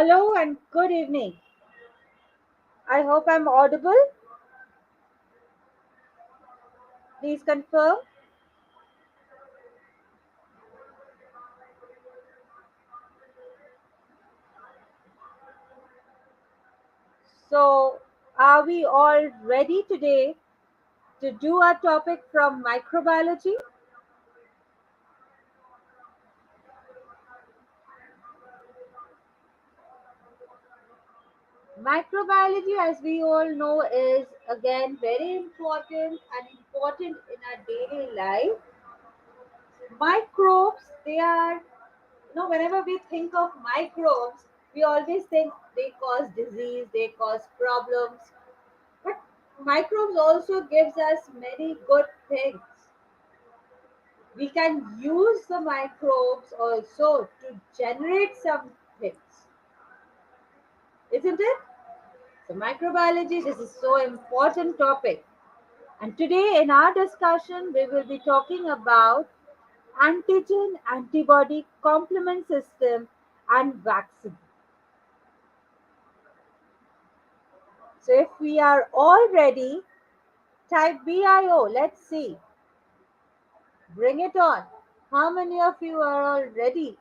Hello and good evening. I hope I'm audible. Please confirm. So, are we all ready today to do our topic from microbiology? Microbiology, as we all know, is again very important in our daily life. Microbes, they are, whenever we think of microbes, we always think they cause disease, they cause problems. But microbes also gives us many good things. We can use the microbes also to generate some things, isn't it? So microbiology, this is so important topic. And today in our discussion, we will be talking about antigen, antibody, complement system, and vaccine. So if we are all ready, type BIO. Let's see. Bring it on. How many of you are all ready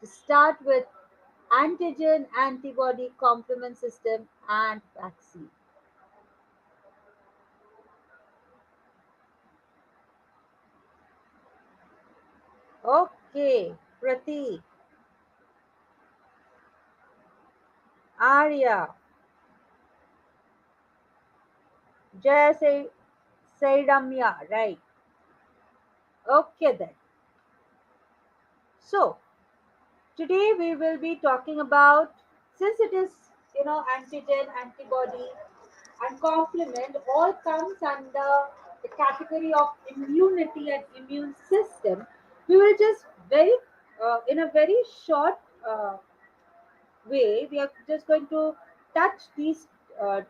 to start with antigen, antibody, complement system, and vaccine? Okay, Pratik, Arya, Jaya Saidamya, right? Okay then. So today we will be talking about, since it is antigen, antibody, and complement all comes under the category of immunity and immune system. We will just very in a very short way, we are just going to touch these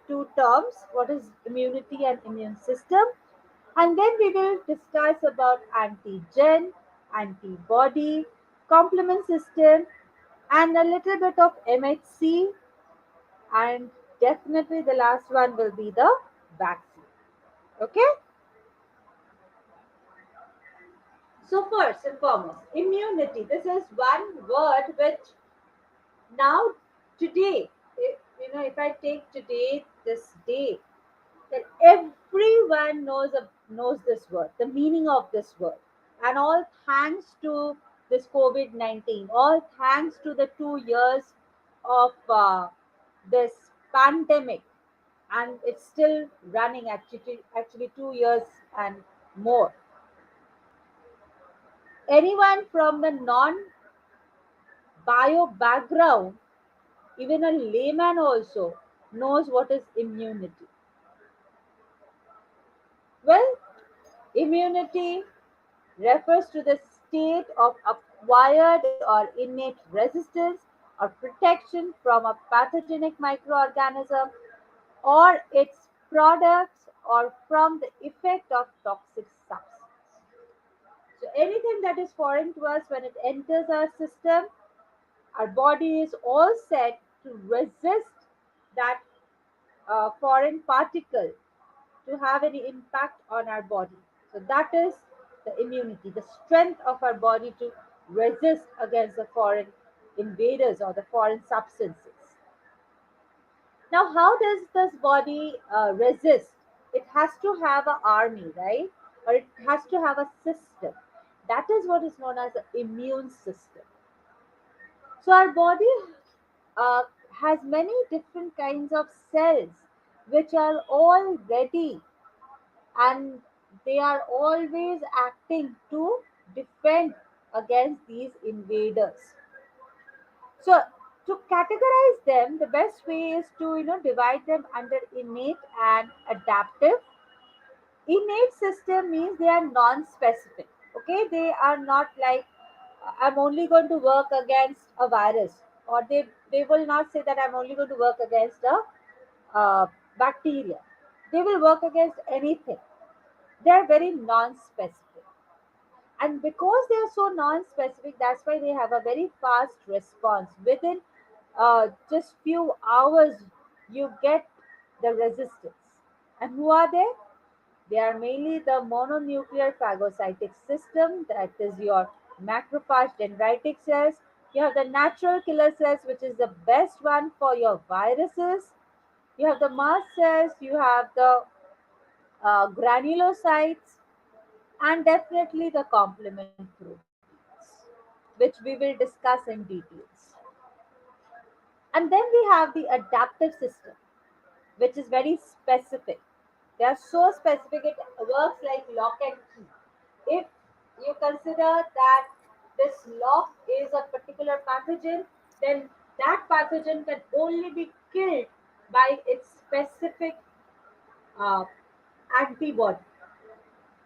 two terms, what is immunity and immune system, and then we will discuss about antigen, antibody, complement system, and a little bit of MHC, and definitely the last one will be the vaccine. Okay, so first and foremost, immunity. This is one word which now today, if I take today, this day, that everyone knows this word, the meaning of this word, and all thanks to this COVID-19, all thanks to the 2 years of this pandemic, and it's still running actually 2 years and more. Anyone from the non bio background, even a layman also knows what is immunity. Well, immunity refers to the state of acquired or innate resistance or protection from a pathogenic microorganism or its products or from the effect of toxic substance. So anything that is foreign to us, when it enters our system, our body is all set to resist that foreign particle to have any impact on our body. So that is the immunity, the strength of our body to resist against the foreign invaders or the foreign substances. Now, how does this body resist? It has to have an army, right? Or it has to have a system. That is what is known as the immune system. So our body uh, has many different kinds of cells which are all ready, and they are always acting to defend against these invaders. So to categorize them, the best way is to divide them under innate and adaptive. Innate system means they are non-specific. Okay, they are not like I'm only going to work against a virus, or they will not say that I'm only going to work against a bacteria. They will work against anything. They are very non-specific, and because they are so non-specific, that's why they have a very fast response. Within just few hours you get the resistance. And who are they? They are mainly the mononuclear phagocytic system, that is your macrophage dendritic cells. You have the natural killer cells, which is the best one for your viruses. You have the mast cells, you have the granulocytes, and definitely the complement proteins, which we will discuss in details. And then we have the adaptive system, which is very specific. They are so specific, it works like lock and key. If you consider that this lock is a particular pathogen, then that pathogen can only be killed by its specific uh, antibody,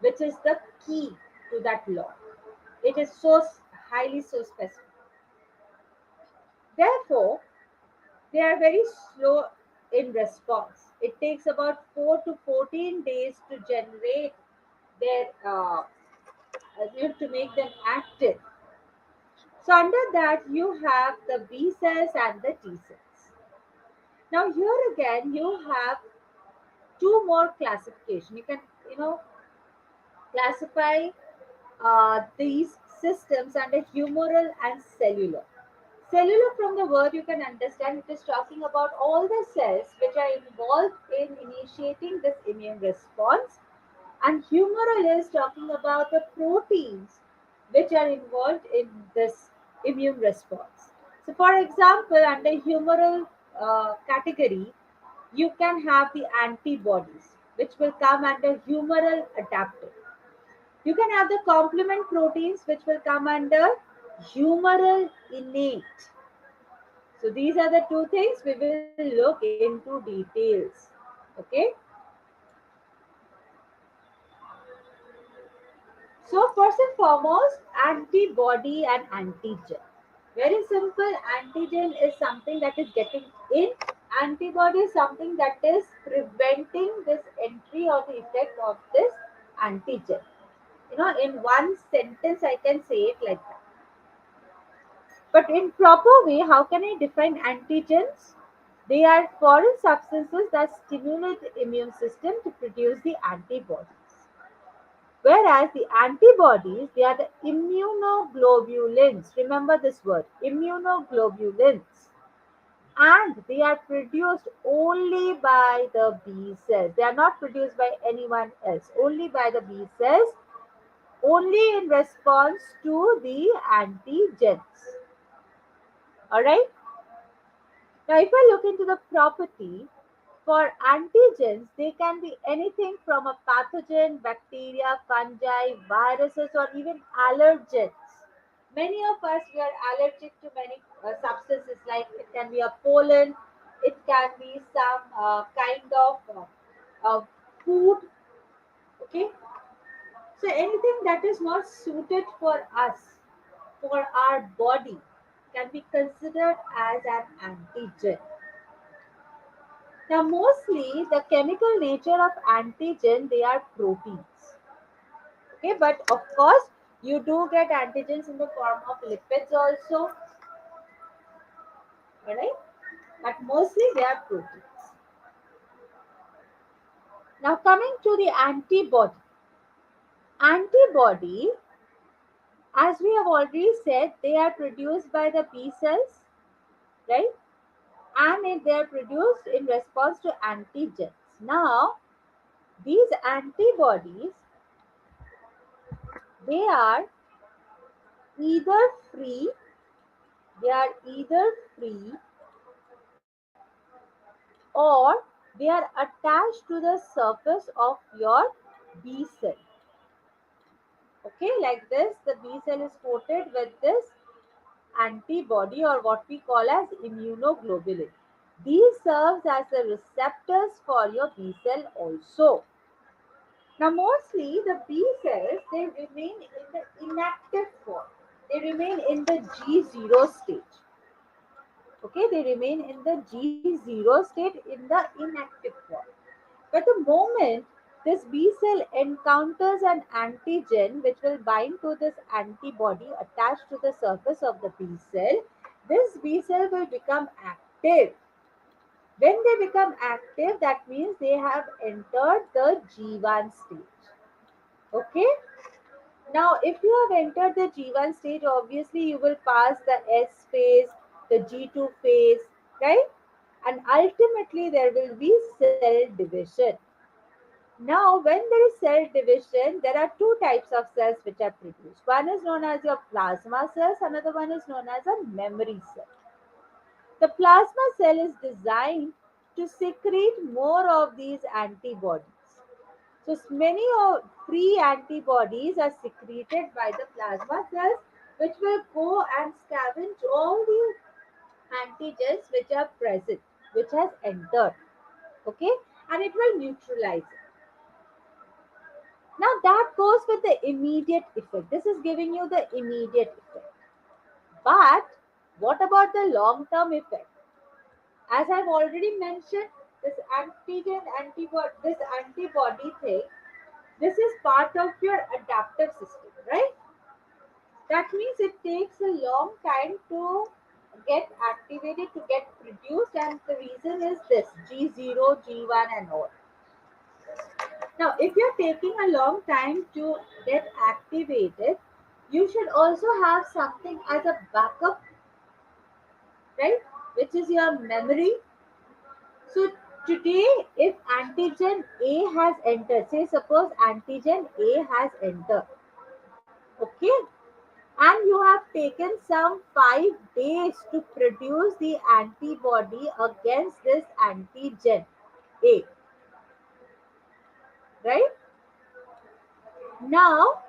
which is the key to that lock. It is so highly so specific. Therefore, they are very slow in response. It takes about 4 to 14 days to generate their, to make them active. So under that, you have the B cells and the T cells. Now here again, you have two more classification. You can, you know, classify these systems under humoral and cellular. Cellular, from the word you can understand, it is talking about all the cells which are involved in initiating this immune response, and humoral is talking about the proteins which are involved in this immune response. So, for example, under humoral category, you can have the antibodies, which will come under humoral adaptive. You can have the complement proteins, which will come under humoral innate. So these are the two things we will look into details. Okay. So first and foremost, antibody and antigen. Very simple. Antigen is something that is getting in. Antibody is something that is preventing this entry or the effect of this antigen. You know, in one sentence, I can say it like that. But in proper way, how can I define antigens? They are foreign substances that stimulate the immune system to produce the antibodies. Whereas the antibodies, they are the immunoglobulins. Remember this word, immunoglobulins. And they are produced only by the B cells. They are not produced by anyone else, only by the B cells, only in response to the antigens. Alright? Now, if I look into the property, for antigens, they can be anything from a pathogen, bacteria, fungi, viruses, or even allergens. Many of us, we are allergic to many substances, like it can be a pollen, it can be some kind of food. Okay, so anything that is not suited for us, for our body, can be considered as an antigen. Now, mostly the chemical nature of antigen, they are proteins. Okay, but of course, you do get antigens in the form of lipids also. Alright, but mostly they are proteins. Now, coming to the antibody. Antibody, as we have already said, they are produced by the B cells, right? And they are produced in response to antigens. Now, these antibodies, they are either free, they are either free or they are attached to the surface of your B cell. Okay, like this, the B cell is coated with this antibody, or what we call as immunoglobulin. These serves as the receptors for your B cell also. Now, mostly the B cells, they remain in the inactive form. They remain in the G0 stage. Okay, they remain in the G0 state in the inactive form. But the moment this B cell encounters an antigen which will bind to this antibody attached to the surface of the B cell, this B cell will become active. When they become active, that means they have entered the G1 stage. Okay? Now, if you have entered the G1 stage, obviously you will pass the S phase, the G2 phase, right? And ultimately there will be cell division. Now, when there is cell division, there are two types of cells which are produced. One is known as your plasma cells, another one is known as a memory cell. The plasma cell is designed to secrete more of these antibodies. So many of free antibodies are secreted by the plasma cells, which will go and scavenge all the antigens which are present, which has entered. Okay, and it will neutralize it. Now that goes with the immediate effect. This is giving you the immediate effect. But what about the long term effect? As I've already mentioned, this antigen antibody, this antibody thing, this is part of your adaptive system, right? That means it takes a long time to get activated, to get produced, and the reason is this G0, G1, and all. Now, if you're taking a long time to get activated, you should also have something as a backup, right? Which is your memory. So, today, if antigen A has entered, say, suppose antigen A has entered, okay, and you have taken some 5 days to produce the antibody against this antigen A, right? Now,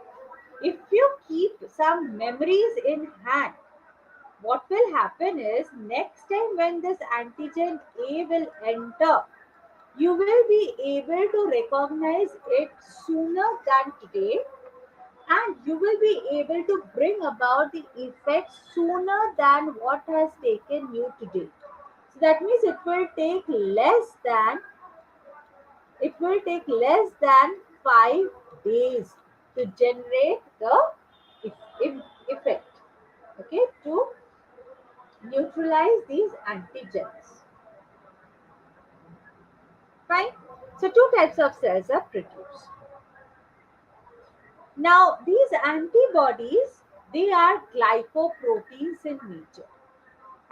if you keep some memories in hand, what will happen is next time when this antigen A will enter, you will be able to recognize it sooner than today, and you will be able to bring about the effect sooner than what has taken you today. So that means it will take less than 5 days to generate the effect. Okay, to neutralize these antigens. Fine. So two types of cells are produced. Now these antibodies, they are glycoproteins in nature.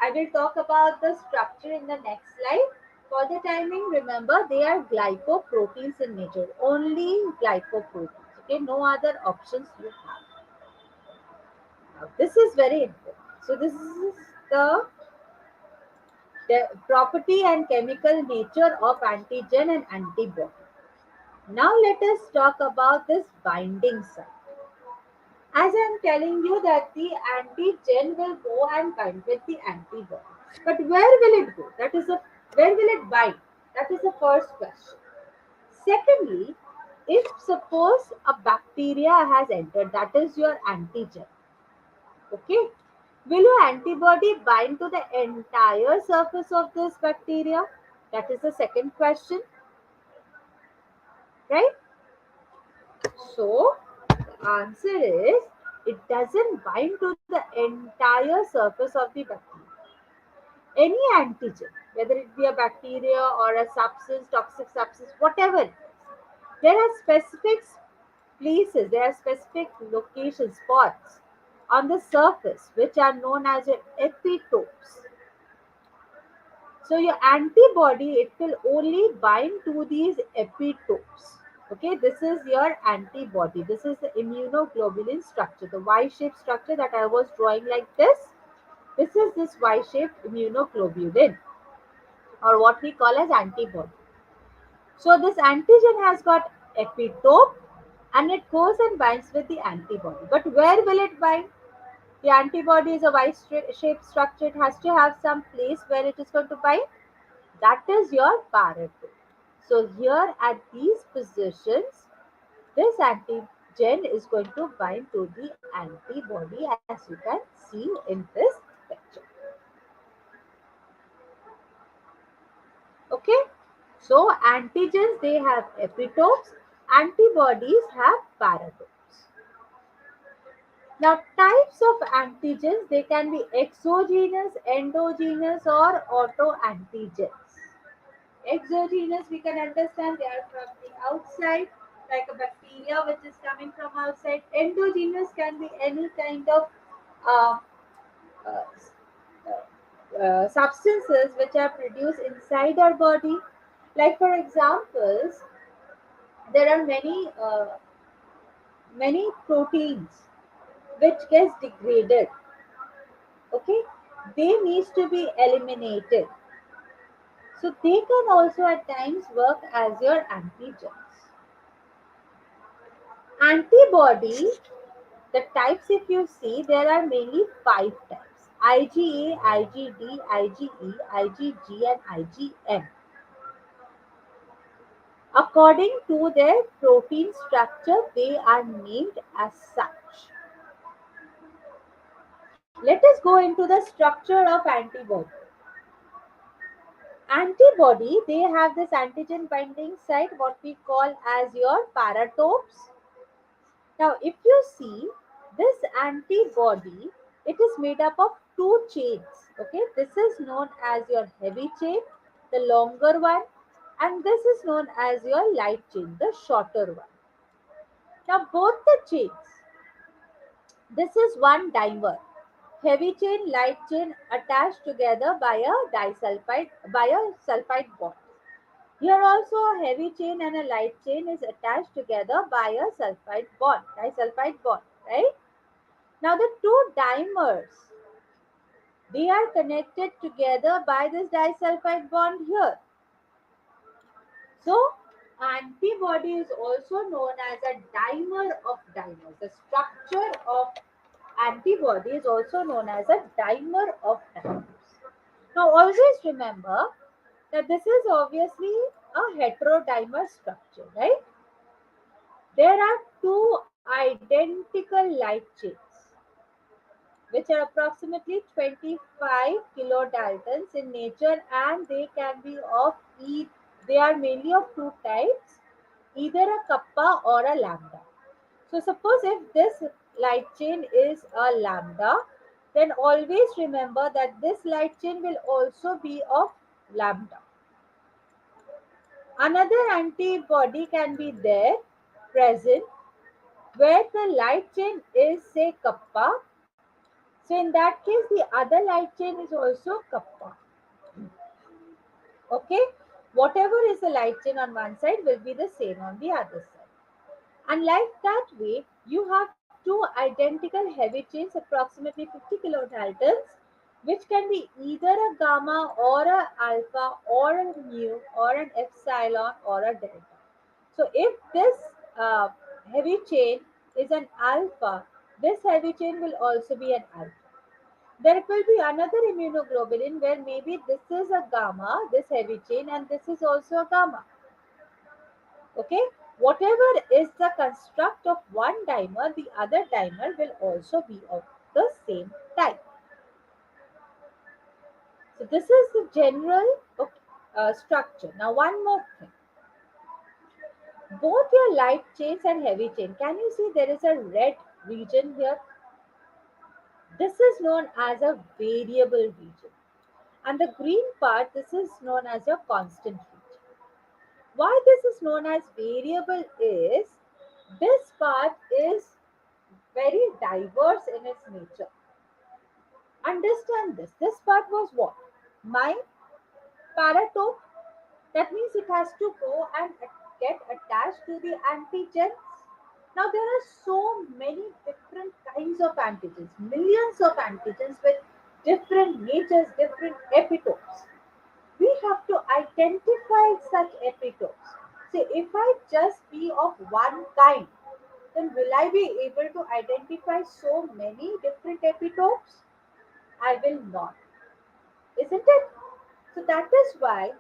I will talk about the structure in the next slide. For the timing, remember they are glycoproteins in nature. Only glycoproteins. Okay, no other options you have. Now, this is very important. So this is the property and chemical nature of antigen and antibody. Now let us talk about this binding site. As I am telling you that the antigen will go and bind with the antibody. But where will it go? Where will it bind? That is the first question. Secondly, if suppose a bacteria has entered, that is your antigen. Okay. Will your antibody bind to the entire surface of this bacteria? That is the second question, right? So, the answer is it doesn't bind to the entire surface of the bacteria. Any antigen, whether it be a bacteria or a substance, toxic substance, whatever it is, there are specific places, there are specific location spots on the surface which are known as your epitopes. So your antibody, it will only bind to these epitopes. Okay, this is your antibody. This is the immunoglobulin structure, the Y-shaped structure that I was drawing like this. This is this Y-shaped immunoglobulin, or what we call as antibody. So this antigen has got epitope and it goes and binds with the antibody. But where will it bind? The antibody is a Y-shaped structure. It has to have some place where it is going to bind. That is your paratope. So here at these positions, this antigen is going to bind to the antibody, as you can see in this picture. Okay, so antigens, they have epitopes, antibodies have paratopes. Now, types of antigens, they can be exogenous, endogenous, or autoantigens. Exogenous, we can understand they are from the outside, like a bacteria which is coming from outside. Endogenous can be any kind of uh, uh, substances which are produced inside our body. Like for examples, there are many proteins which gets degraded. Okay, they needs to be eliminated. So they can also at times work as your antigens. Antibody, the types if you see, there are mainly five types: IgA, IgD, IgE, IgG, and IgM. According to their protein structure, they are named as such. Let us go into the structure of antibody. Antibody, they have this antigen binding site, what we call as your paratopes. Now, if you see this antibody, it is made up of two chains. Okay, this is known as your heavy chain, the longer one, and this is known as your light chain, the shorter one. Now, both the chains, this is one dimer. Heavy chain, light chain attached together by a sulfide bond. Here also a heavy chain and a light chain is attached together by a disulfide bond, right? Now the two dimers, they are connected together by this disulfide bond here. So antibody is also known as a dimer of dimers. The structure of antibody is also known as a dimer of dimers. Now always remember that this is obviously a heterodimer structure, right? There are two identical light chains which are approximately 25 kilodaltons in nature, and they can be they are mainly of two types, either a kappa or a lambda. So suppose if this light chain is a lambda, then always remember that this light chain will also be of lambda. Another antibody can be there present where the light chain is say kappa. So in that case, the other light chain is also kappa. Okay, whatever is the light chain on one side will be the same on the other side. And like that way, you have two identical heavy chains, approximately 50 kilodaltons, which can be either a gamma or a alpha or a mu or an epsilon or a delta. So if this uh, heavy chain is an alpha, this heavy chain will also be an alpha. There will be another immunoglobulin where maybe this is a gamma, this heavy chain, and this is also a gamma. Okay, whatever is the construct of one dimer, the other dimer will also be of the same type. So this is the general structure. Now one more thing. Both your light chains and heavy chain, can you see there is a red region here? This is known as a variable region. And the green part, this is known as your constant region. Why this is known as variable is, this part is very diverse in its nature. Understand this. This part was what? My paratope. That means it has to go and get attached to the antigens. Now there are so many different kinds of antigens, millions of antigens with different natures, different epitopes. We have to identify such epitopes. See, if I just be of one kind, then will I be able to identify so many different epitopes? I will not, isn't it? So that is why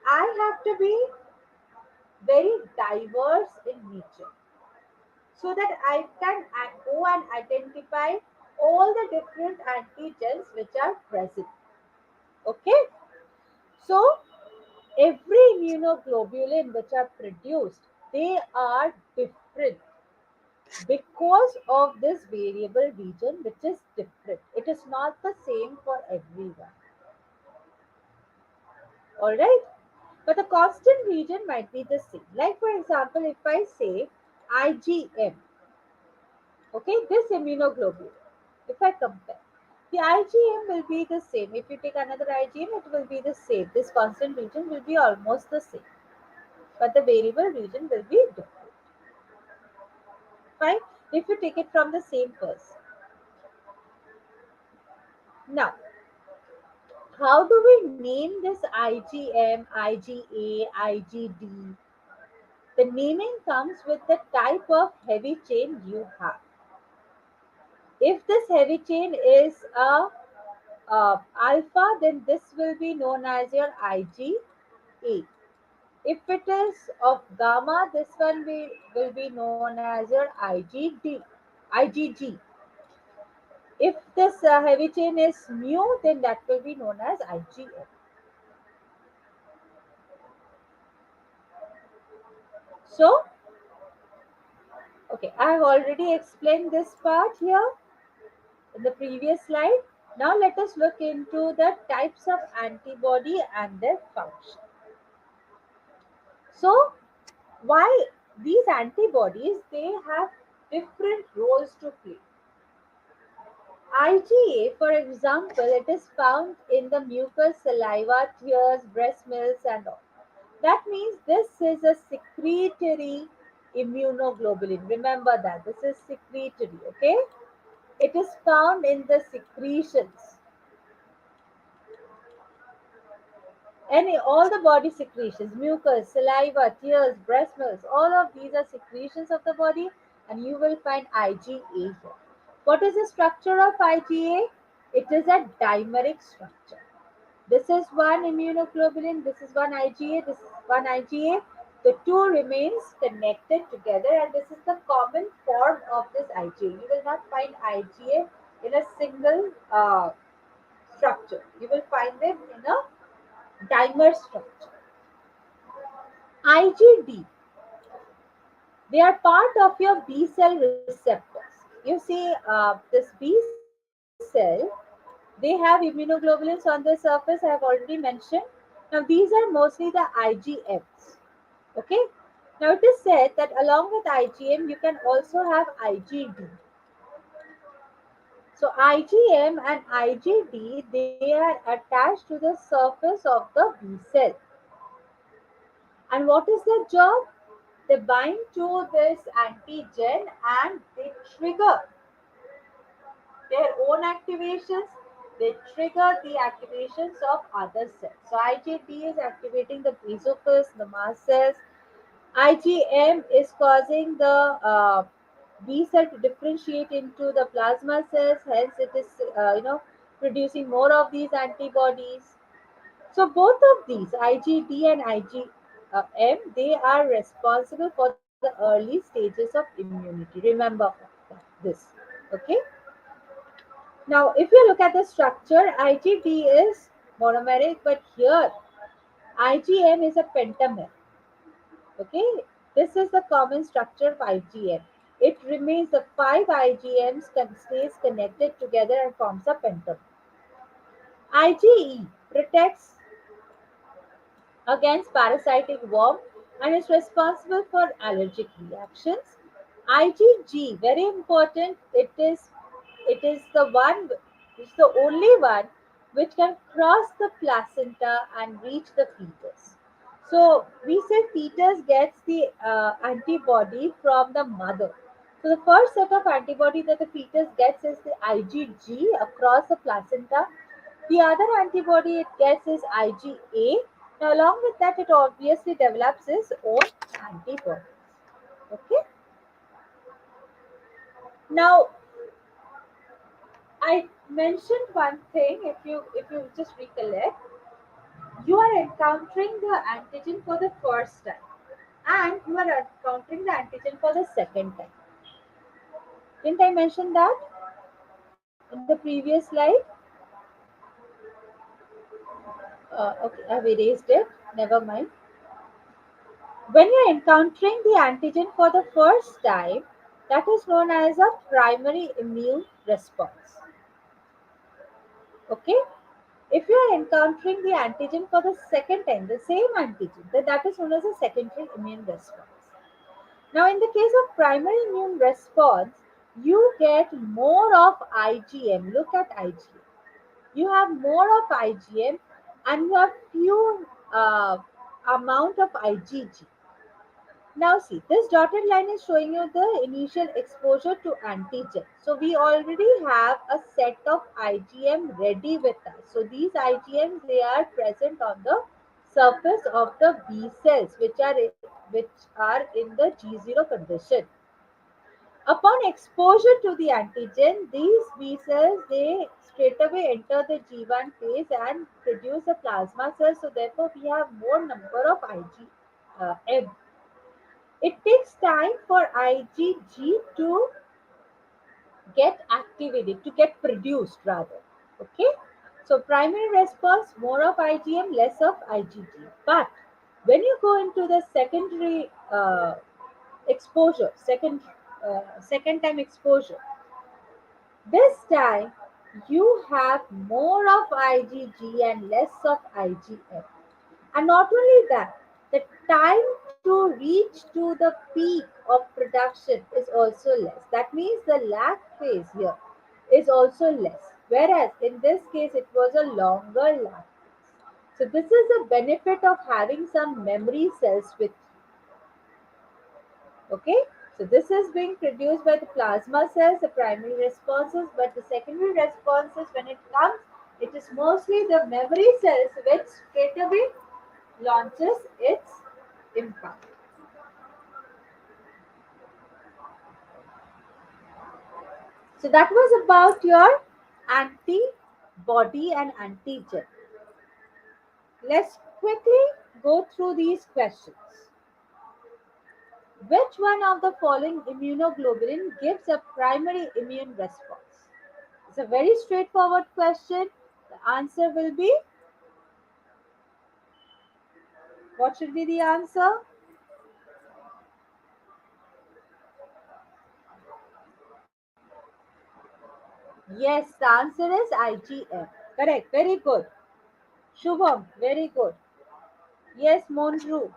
I have to be very diverse in nature so that I can go and identify all the different antigens which are present. Okay, so every immunoglobulin which are produced, they are different. because of this variable region which is different. It is not the same for everyone. Alright? But the constant region might be the same. Like for example, if I say IgM, okay, this immunoglobulin, if I compare, the IgM will be the same. If you take another IgM, it will be the same. This constant region will be almost the same, but the variable region will be different. Fine? If you take it from the same person. Now, how do we name this IgM, IgA, IgD? The naming comes with the type of heavy chain you have. If this heavy chain is a alpha, then this will be known as your IgA. If it is of gamma, this one will be known as your IgG. If this heavy chain is mu, then that will be known as IgM. So, okay, I have already explained this part here in the previous slide. Now let us look into the types of antibody and their function. So, why these antibodies, they have different roles to play. IgA, for example, it is found in the mucus, saliva, tears, breast milk, and all. That means this is a secretory immunoglobulin. Remember that this is secretory, okay? It is found in the secretions. All the body secretions, mucus, saliva, tears, breast milk, all of these are secretions of the body, and you will find IgA here. What is the structure of IgA? It is a dimeric structure. This is one immunoglobulin, this is one IgA, this is one IgA. The two remains connected together, and this is the common form of this IgA. You will not find IgA in a single structure. You will find them in a dimer structure. IgD, they are part of your B cell receptors. You see, this B cell, they have immunoglobulins on the surface, I have already mentioned. Now, these are mostly the IgMs. Okay? Now, it is said that along with IgM, you can also have IgD. So, IgM and IgD, they are attached to the surface of the B cell. And what is their job? They bind to this antigen and they trigger their own activations. They trigger the activations of other cells. So IgD is activating the basophils, the mast cells. IgM is causing the B cell to differentiate into the plasma cells. Hence, it is producing more of these antibodies. So both of these, IgD and IgM, they are responsible for the early stages of immunity. Remember this. Okay. Now, if you look at the structure, IgD is monomeric, but here IgM is a pentamer. Okay. This is the common structure of IgM. It remains the 5 IgMs stays connected together and forms a pentamer. IgE protects against parasitic worm and is responsible for allergic reactions. IgG, very important, it is the only one which can cross the placenta and reach the fetus. So we say fetus gets the antibody from the mother. So the first set of antibody that the fetus gets is the IgG across the placenta. The other antibody it gets is IgA. Now, along with that, it obviously develops its own antibodies. Okay. Now, I mentioned one thing. If you just recollect, you are encountering the antigen for the first time, and you are encountering the antigen for the second time. Didn't I mention that in the previous slide? Okay, I've erased it. Never mind. When you're encountering the antigen for the first time, That is known as a primary immune response. Okay? If you are encountering the antigen for the second time, the same antigen, then that is known as a secondary immune response. Now, in the case of primary immune response, you get more of IgM. Look at IgM. You have more of IgM and you have few amount of IgG. Now see, this dotted line is showing you the initial exposure to antigen. So we already have a set of IgM ready with us. So these IgMs, they are present on the surface of the B cells, which are in the G0 condition. Upon exposure to the antigen, these B cells, they straight away enter the G1 phase and produce a plasma cell. So therefore, we have more number of IgM. It takes time for IgG to get activated, to get produced rather. Okay. So primary response, more of IgM, less of IgG. But when you go into the secondary exposure, second time exposure, this time you have more of IgG and less of IgM. And not only that, the time to reach to the peak of production is also less. That means the lag phase here is also less. Whereas in this case, it was a longer lag. So this is the benefit of having some memory cells with you. Okay. So this is being produced by the plasma cells, the primary responses, but the secondary responses, when it comes, it is mostly the memory cells which straight away launches its impact. So that was about your antibody and antigen. Let's quickly go through these questions. Which one of the following immunoglobulin gives a primary immune response? It's a very straightforward question. The answer will be, what should be the answer? Yes, the answer is IgM. Correct, very good. Shubham, very good. Yes, Monru.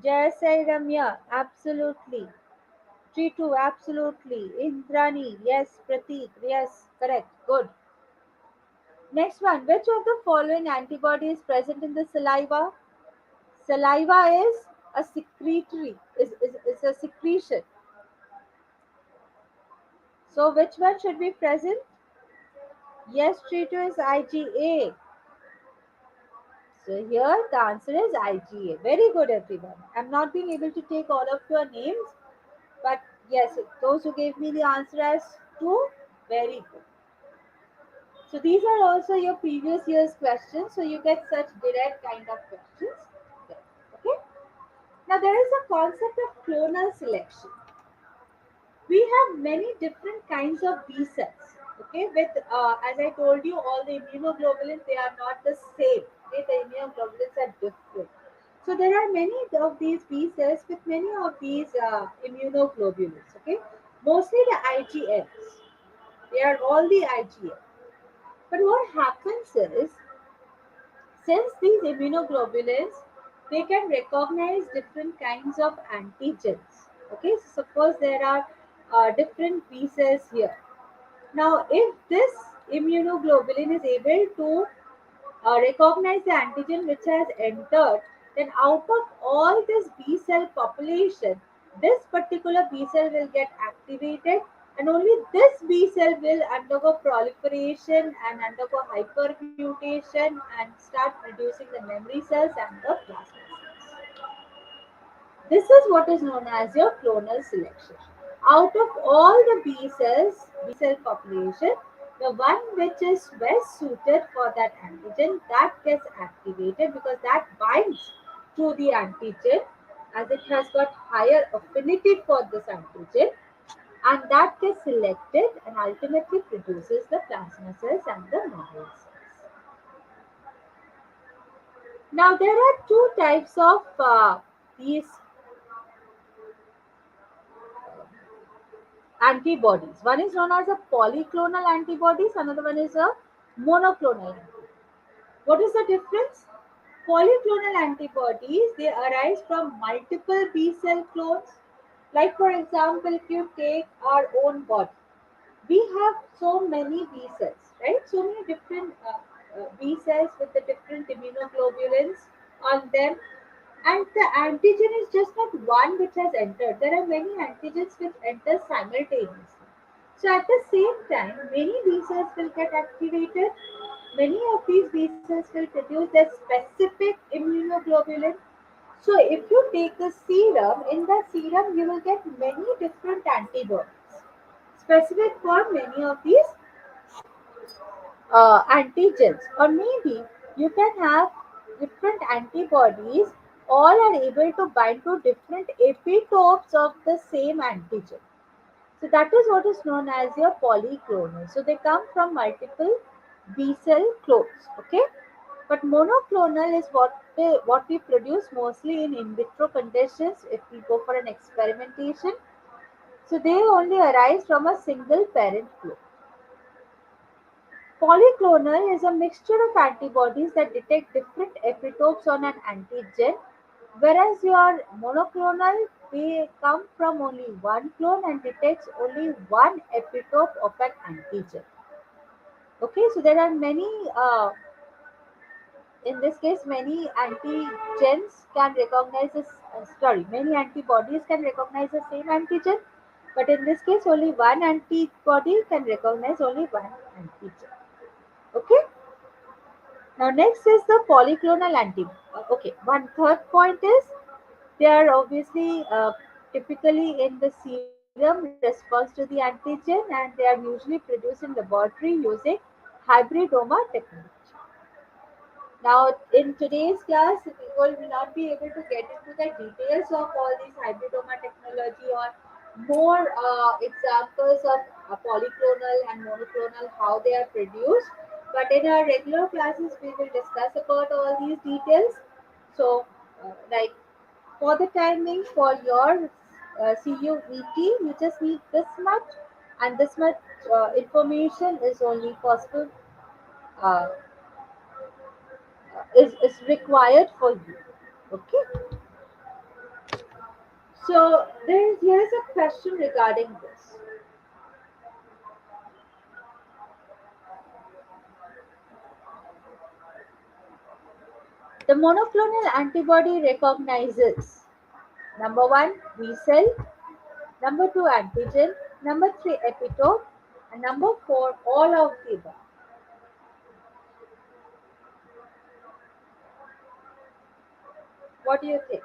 Jayasai Ramya, absolutely. Tritu, absolutely. Indrani, yes. Pratik, yes. Correct. Good. Next one. Which of the following antibody is present in the saliva? Saliva is a secretory, is a secretion. So which one should be present? Yes, Tritu is IgA. So here the answer is IgA. Very good, everyone. I'm not being able to take all of your names, but yes, those who gave me the answer as two, very good. So these are also your previous year's questions. So you get such direct kind of questions. Okay. Now there is a concept of clonal selection. We have many different kinds of B cells. Okay. With as I told you, all the immunoglobulins, they are not the same. Okay? The immunoglobulins are different. So there are many of these B cells with many of these immunoglobulins. Okay. Mostly the IgMs. They are all the IgM. But what happens is, since these immunoglobulins, they can recognize different kinds of antigens. Okay, so suppose there are different B cells here. Now, if this immunoglobulin is able to recognize the antigen which has entered, then out of all this B cell population, this particular B cell will get activated, and only this B cell will undergo proliferation and undergo hypermutation and start producing the memory cells and the plasma cells. This is what is known as your clonal selection. Out of all the B cells, B cell population, the one which is best suited for that antigen, that gets activated because that binds to the antigen as it has got higher affinity for this antigen, and that gets selected and ultimately produces the plasma cells and the memory cells. Now there are two types of these antibodies. One is known as a polyclonal antibodies, another one is a monoclonal antibody. What is the difference? Polyclonal antibodies, they arise from multiple B cell clones. Like for example, if you take our own body, we have so many B cells, right? So many different B cells with the different immunoglobulins on them. And the antigen is just not one which has entered. There are many antigens which enter simultaneously. So at the same time, many B cells will get activated. Many of these B cells will produce their specific immunoglobulin. So if you take the serum, in the serum you will get many different antibodies specific for many of these antigens, or maybe you can have different antibodies all are able to bind to different epitopes of the same antigen. So that is what is known as your polyclonal. So they come from multiple B cell clones. Okay, but monoclonal is what we produce mostly in vitro conditions if we go for an experimentation. So they only arise from a single parent clone. Polyclonal is a mixture of antibodies that detect different epitopes on an antigen, whereas your monoclonal, they come from only one clone and detects only one epitope of an antigen. Okay, so there are many, in this case, many antigens can recognize this, many antibodies can recognize the same antigen, but in this case, only one antibody can recognize only one antigen. Okay. Now next is the polyclonal antibody. Okay, one third point is they are obviously typically in the serum response to the antigen, and they are usually produced in laboratory using hybridoma technology. Now in today's class, we will not be able to get into the details of all these hybridoma technology or more examples of polyclonal and monoclonal, how they are produced. But in our regular classes, we will discuss about all these details. So, like for the timing for your CUET, you just need this much, and this much information is only possible, uh, is required for you. Okay. So here is a question regarding this. The monoclonal antibody recognizes number one B cell, number two antigen, number three epitope, and number four all of the above. What do you think?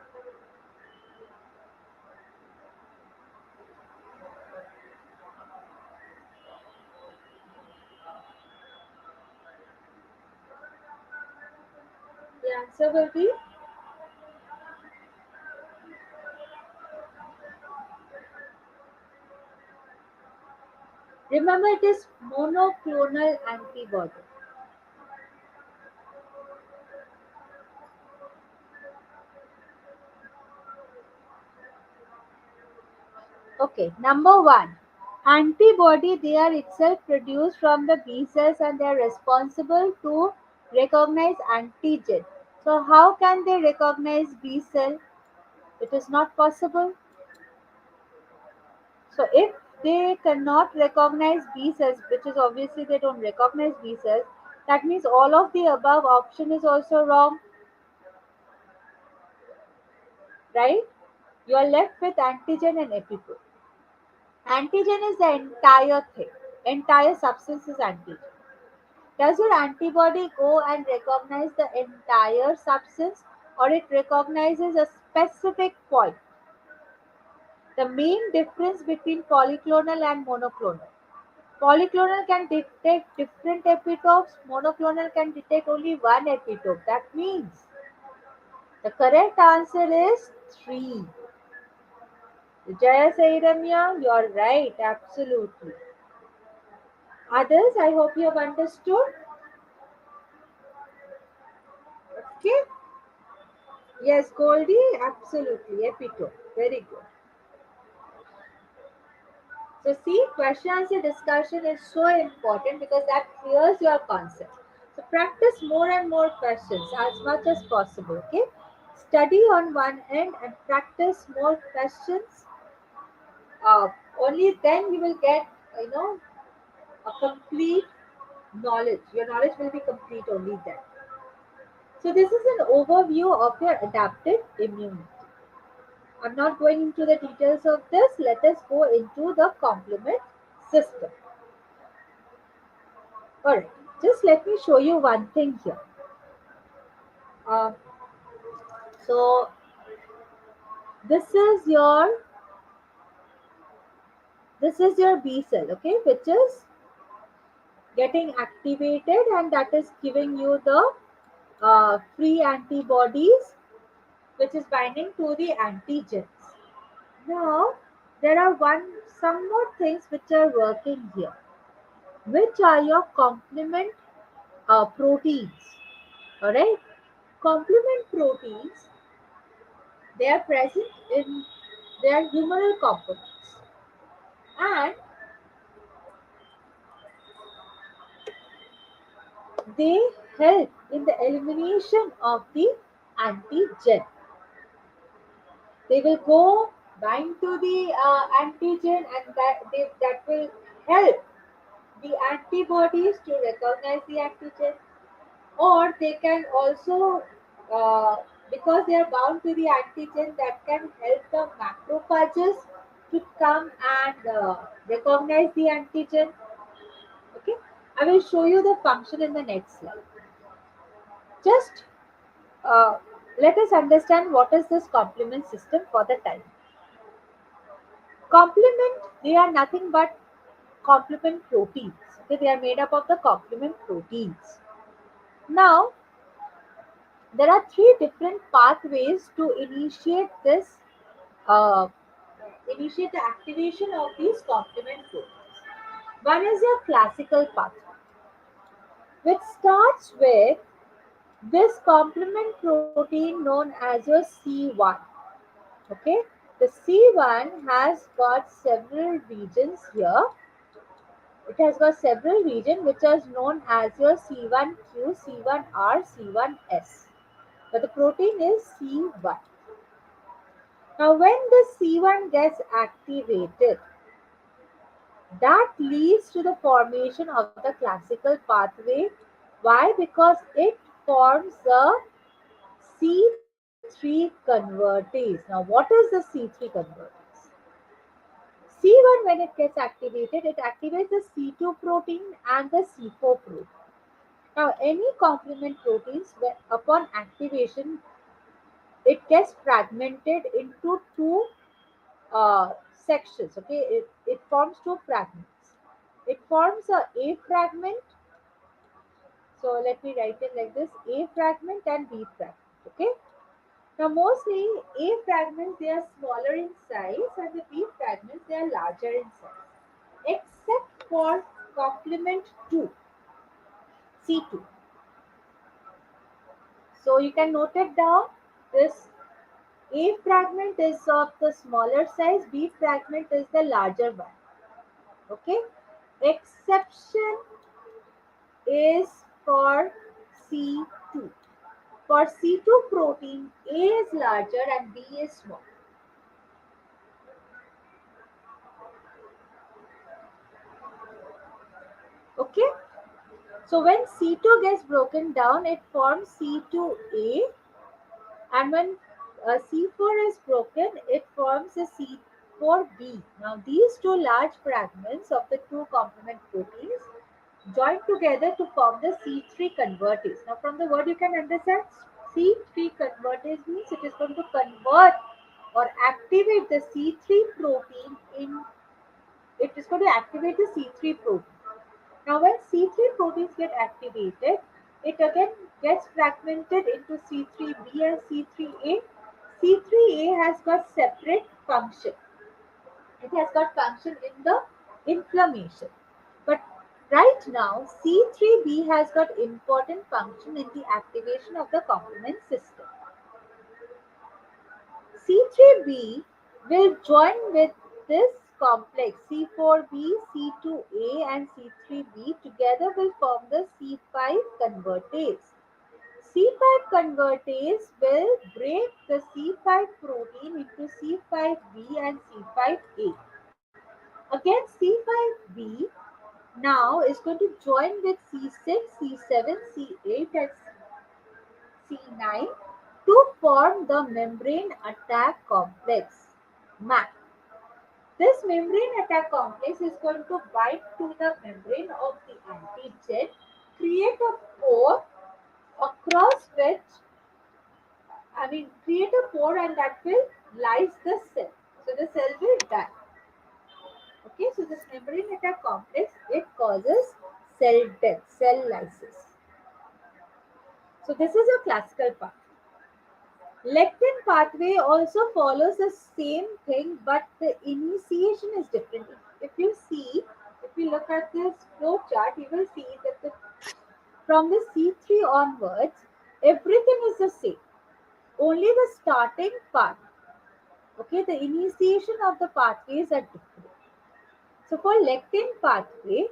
The answer will be, remember, it is monoclonal antibody. Okay, number one, antibody, they are itself produced from the B cells and they are responsible to recognize antigen. So how can they recognize B cell? It is not possible. So if they cannot recognize B cells, which is obviously they don't recognize B cells, that means all of the above option is also wrong, right? You are left with antigen and epitope. Antigen is the entire thing. Entire substance is antigen. Does your antibody go and recognize the entire substance, or it recognizes a specific point? The main difference between polyclonal and monoclonal. Polyclonal can detect different epitopes, monoclonal can detect only one epitope. That means the correct answer is 3. Jaya Sairamya, you are right, absolutely. Others, I hope you have understood. Okay? Yes, Goldie, absolutely, epitope. Very good. So see, question answer discussion is so important because that clears your concept. So practice more and more questions as much as possible. Okay, study on one end and practice more questions. Uh, Only then you will get a complete knowledge. Your knowledge will be complete only then. So this is an overview of your adaptive immunity. I'm not going into the details of this. Let us go into the complement system. Alright, just let me show you one thing here. Uh, so this is your B cell, okay, which is getting activated, and that is giving you the free antibodies, which is binding to the antigens. Now there are some more things which are working here, which are your complement proteins. All right, complement proteins, they are present in their humoral components, and they help in the elimination of the antigen. They will go bind to the antigen, and that will help the antibodies to recognize the antigen, or they can also, uh, because they are bound to the antigen, that can help the macrophages to come and recognize the antigen. Okay, I will show you the function in the next slide. Just uh, let us understand what is this complement system for the time. Complement, they are nothing but complement proteins. Okay, they are made up of the complement proteins. Now, there are three different pathways to uh, initiate the activation of these complement proteins. One is your classical pathway, which starts with this complement protein known as your C1. Okay, the C1 has got several regions here. It has got several regions which are known as your C1q, C1r, C1s. But the protein is C1. Now, when the C1 gets activated, that leads to the formation of the classical pathway. Why? Because it forms the C3 convertase. Now, what is the C3 convertase? C1, when it gets activated, it activates the C2 protein and the C4 protein. Now, any complement proteins, upon activation, it gets fragmented into two sections. Okay, it forms two fragments. It forms a fragment. So let me write it like this: A fragment and B fragment. Okay. Now mostly A fragments, they are smaller in size, and the B fragments, they are larger in size, except for complement 2, C2. So you can note it down. This A fragment is of the smaller size, B fragment is the larger one. Okay. Exception is for C2. For C2 protein, A is larger and B is small. Okay. So when C2 gets broken down, it forms C2A, and when C4 is broken, it forms a C4B. Now these two large fragments of the two complement proteins join together to form the C3 convertase. Now from the word you can understand, C3 convertase means it is going to convert or activate the C3 protein it is going to activate the C3 protein. Now when C3 proteins get activated, it again gets fragmented into C3b and C3a. C3a has got separate function. It has got function in the inflammation. But right now, C3b has got important function in the activation of the complement system. C3b will join with this complex C4b, C2a and C3b together will form the C5 convertase. C5 convertase will break the C5 protein into C5b and C5a. Again, C5b now is going to join with C6, C7, C8 and C9 to form the membrane attack complex MAC. This membrane attack complex is going to bind to the membrane of the antigen, create a pore across which, create a pore and that will lyse the cell. So the cell will die. Okay, so this membrane attack complex, it causes cell death, cell lysis. So this is a classical part. Lectin pathway also follows the same thing, but the initiation is different. If you look at this flow chart, you will see that from the C3 onwards, everything is the same. Only the starting part, okay, the initiation of the pathways are different. So for lectin pathway,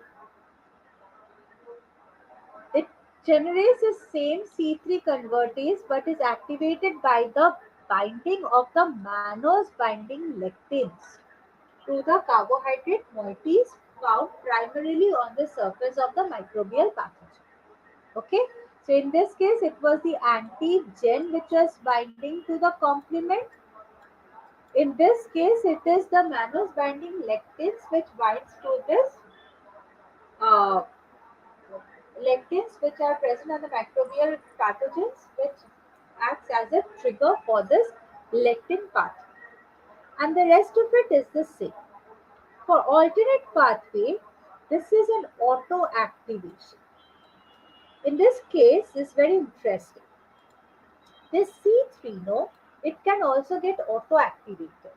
it generates the same C3 convertase but is activated by the binding of the mannose binding lectins to the carbohydrate moieties found primarily on the surface of the microbial pathogen. Okay, so in this case, it was the antigen which was binding to the complement. In this case, it is the mannose binding lectins which binds to this uh, lectins which are present on the microbial pathogens, which acts as a trigger for this lectin pathway. And the rest of it is the same. For alternate pathway, this is an auto activation. In this case, it's very interesting. This C3, no, it can also get auto activated.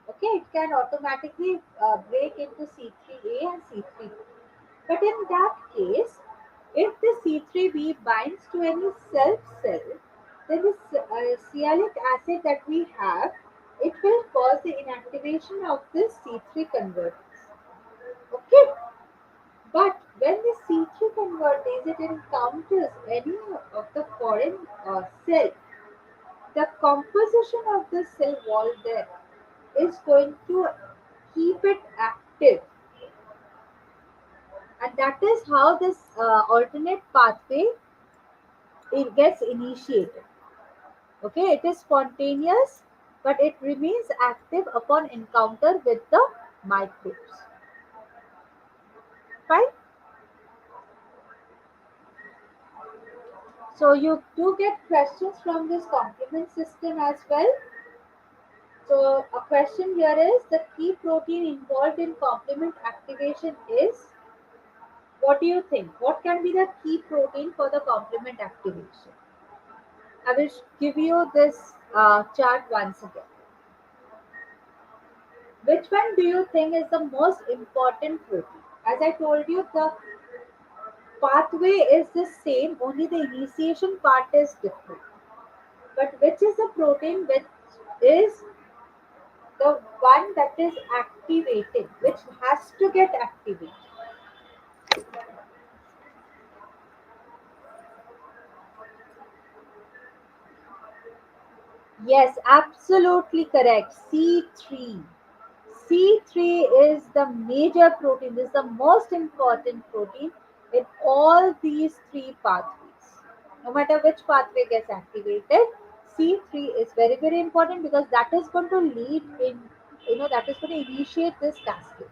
Okay, it can automatically break into C3A and C3B. But in that case, if the C3B binds to any self cell, then the sialic acid that we have, it will cause the inactivation of this C3 convertase. Okay, but when the C3 convertase it encounters any of the foreign cell, the composition of the cell wall there is going to keep it active, and that is how this alternate pathway it gets initiated. Okay, it is spontaneous, but it remains active upon encounter with the microbes. Fine. So you do get questions from this complement system as well. So a question here is the key protein involved in complement activation is, what do you think? What can be the key protein for the complement activation? I will give you this chart once again. Which one do you think is the most important protein? As I told you, the pathway is the same, only the initiation part is different. But which is the protein which is the one that is activating, which has to get activated? Yes, absolutely correct. C3. C3 is the major protein. This is the most important protein in all these three pathways. No matter which pathway gets activated, C3 is very, very important because that is going to lead in, that is going to initiate this cascade.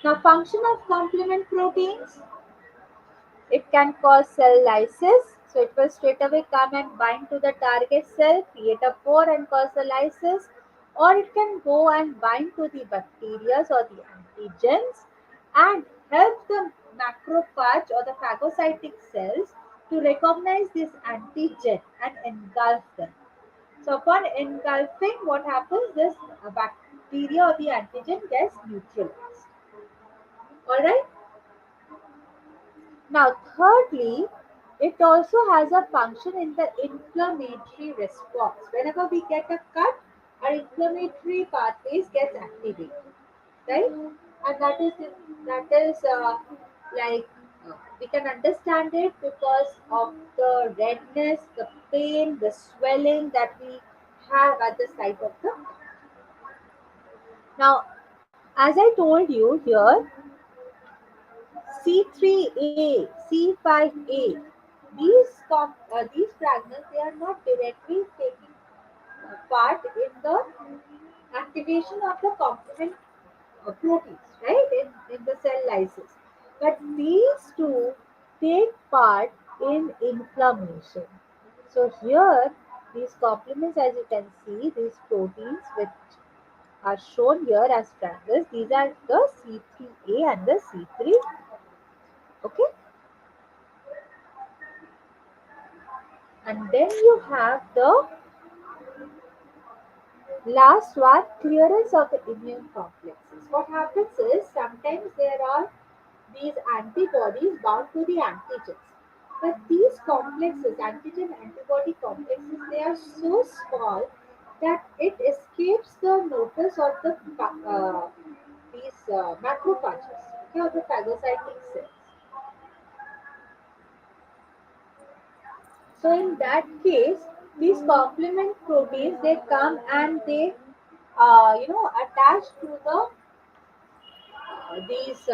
Now, function of complement proteins. It can cause cell lysis, so it will straight away come and bind to the target cell, create a pore and cause the lysis, or it can go and bind to the bacteria or the antigens and help the macrophage or the phagocytic cells to recognize this antigen and engulf them. So upon engulfing, what happens? This bacteria or the antigen gets neutralized. Alright? Now, thirdly, it also has a function in the inflammatory response. Whenever we get a cut, our inflammatory pathways gets activated, right? And that is like we can understand it because of the redness, the pain, the swelling that we have at the site of the. Now, as I told you here, C3A, C5A, these fragments, they are not directly taking part in the activation of the complement proteins, right, in the cell lysis. But these two take part in inflammation. So here, these complements, as you can see, these proteins which are shown here as triangles, these are the C3A and the C3. Okay, and then you have the last one, clearance of the immune complexes. What happens is sometimes there are these antibodies bound to the antigens. But these complexes, antigen antibody complexes, they are so small that it escapes the notice of the these macrophages, okay, or the phagocytic cells. So in that case, these complement proteins, they come and they attach to the these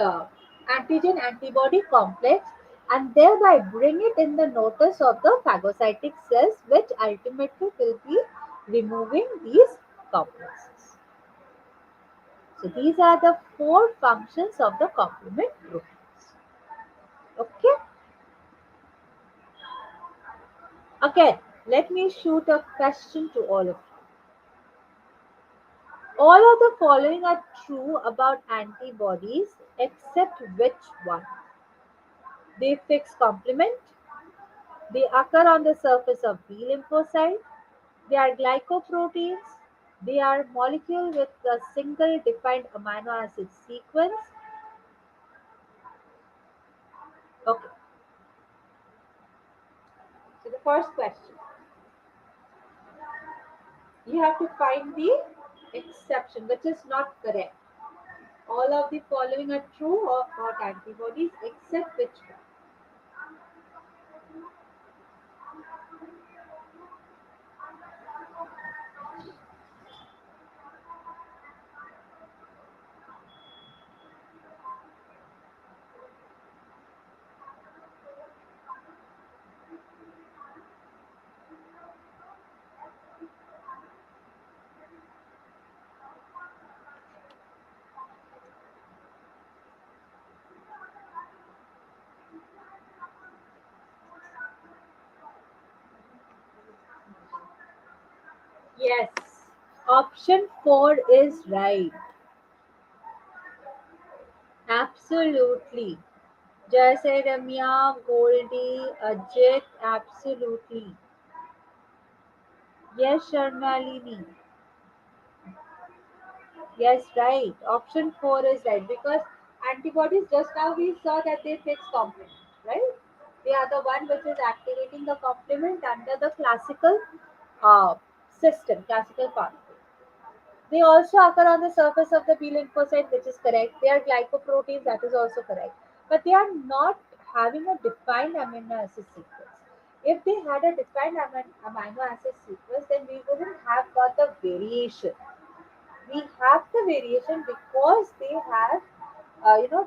antigen antibody complex and thereby bring it in the notice of the phagocytic cells, which ultimately will be removing these complexes. So these are the four functions of the complement proteins. Okay. Again, let me shoot a question to all of you. All of the following are true about antibodies except which one? They fix complement. They occur on the surface of B lymphocyte. They are glycoproteins. They are molecule with a single defined amino acid sequence. Okay, so the first question, you have to find the exception, which is not correct. All of the following are true about antibodies except which one? Yes, option 4 is right. Absolutely. Jai Ramya, Goldie, Ajit, absolutely. Yes, Sharnalini. Yes, right. Option 4 is right because antibodies, just now we saw that they fix complement, right? They are the one which is activating the complement under the classical uh, system, classical pathway. They also occur on the surface of the B lymphocyte, which is correct. They are glycoproteins, that is also correct. But they are not having a defined amino acid sequence. If they had a defined amino acid sequence, then we wouldn't have got the variation. We have the variation because they have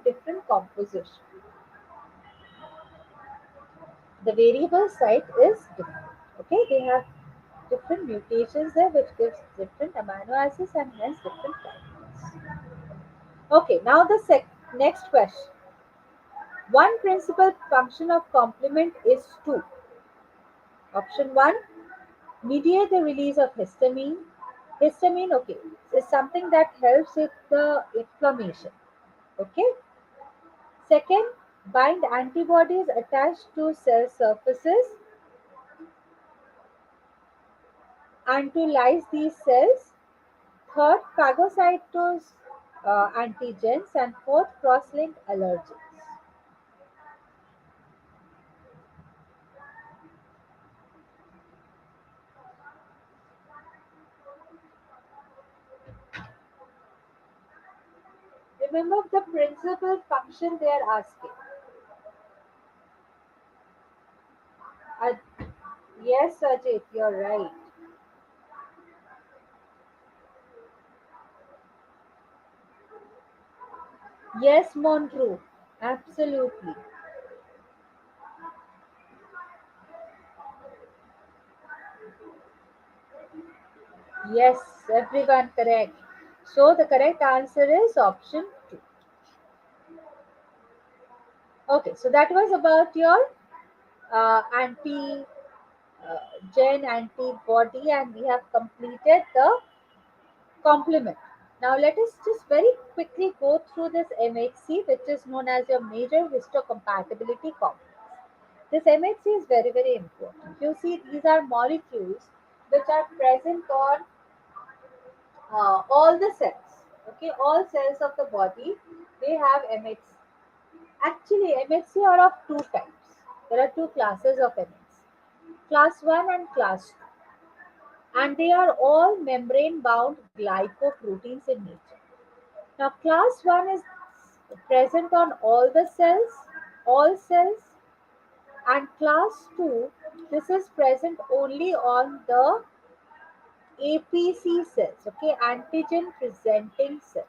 different composition. The variable site is different. Okay, they have different mutations there, which gives different amino acids and hence different properties. Okay, now the next question. One principal function of complement is to option 1, mediate the release of histamine. Histamine, okay, is something that helps with the inflammation. Okay. Second, bind antibodies attached to cell surfaces and to lyse these cells. Third, phagocytose antigens, and fourth, cross-linked allergens. remember the principal function they are asking. Uh, yes, Ajit, you're right. Yes, Montrue, absolutely. Yes, everyone correct. So the correct answer is option 2. Okay, so that was about your anti gen antibody, and we have completed the complement. Now let us just very quickly go through this MHC, which is known as your major histocompatibility complex. This MHC is very, very important. You see, these are molecules which are present on all the cells. Okay, all cells of the body, they have MHC. Actually, MHC are of two types. There are two classes of MHC, class 1 and class 2, and they are all membrane bound glycoproteins in nature. Now, class 1 is present on all cells, and class 2, this is present only on the APC cells, okay, antigen presenting cells.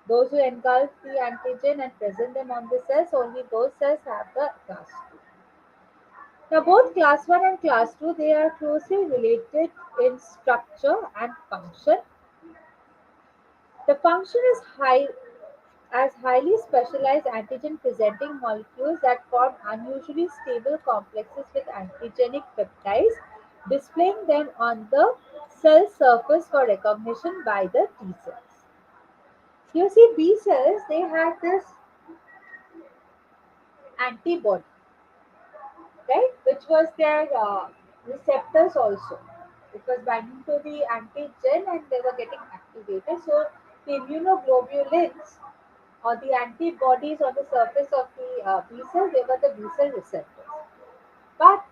Those who engulf the antigen and present them on the cells, only those cells have the class 2. Now, both class 1 and class 2, they are closely related in structure and function. The function is as highly specialized antigen presenting molecules that form unusually stable complexes with antigenic peptides, displaying them on the cell surface for recognition by the T cells. You see, B cells, they have this antibody, right, which was their receptors also. It was binding to the antigen and they were getting activated. So the immunoglobulins or the antibodies on the surface of the B cell, they were the B cell receptors. But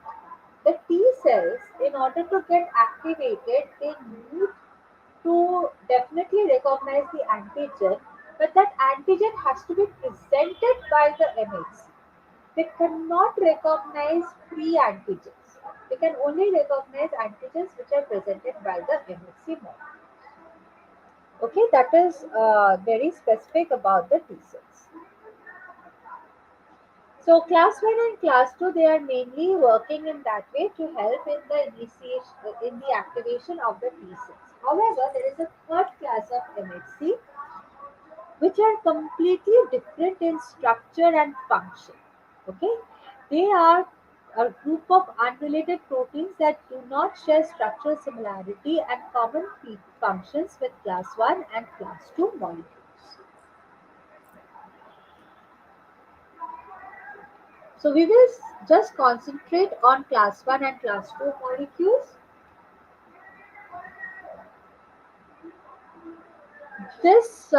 the T cells, in order to get activated, they need to definitely recognize the antigen, but that antigen has to be presented by the MHC. They cannot recognize free antigens. They can only recognize antigens which are presented by the MHC model. Okay, that is very specific about the T cells. So class 1 and class 2, they are mainly working in that way to help in the initiation, in the activation of the T cells. However, there is a third class of MHC which are completely different in structure and function. Okay, they are a group of unrelated proteins that do not share structural similarity and common functions with class 1 and class 2 molecules. So we will just concentrate on class 1 and class 2 molecules. This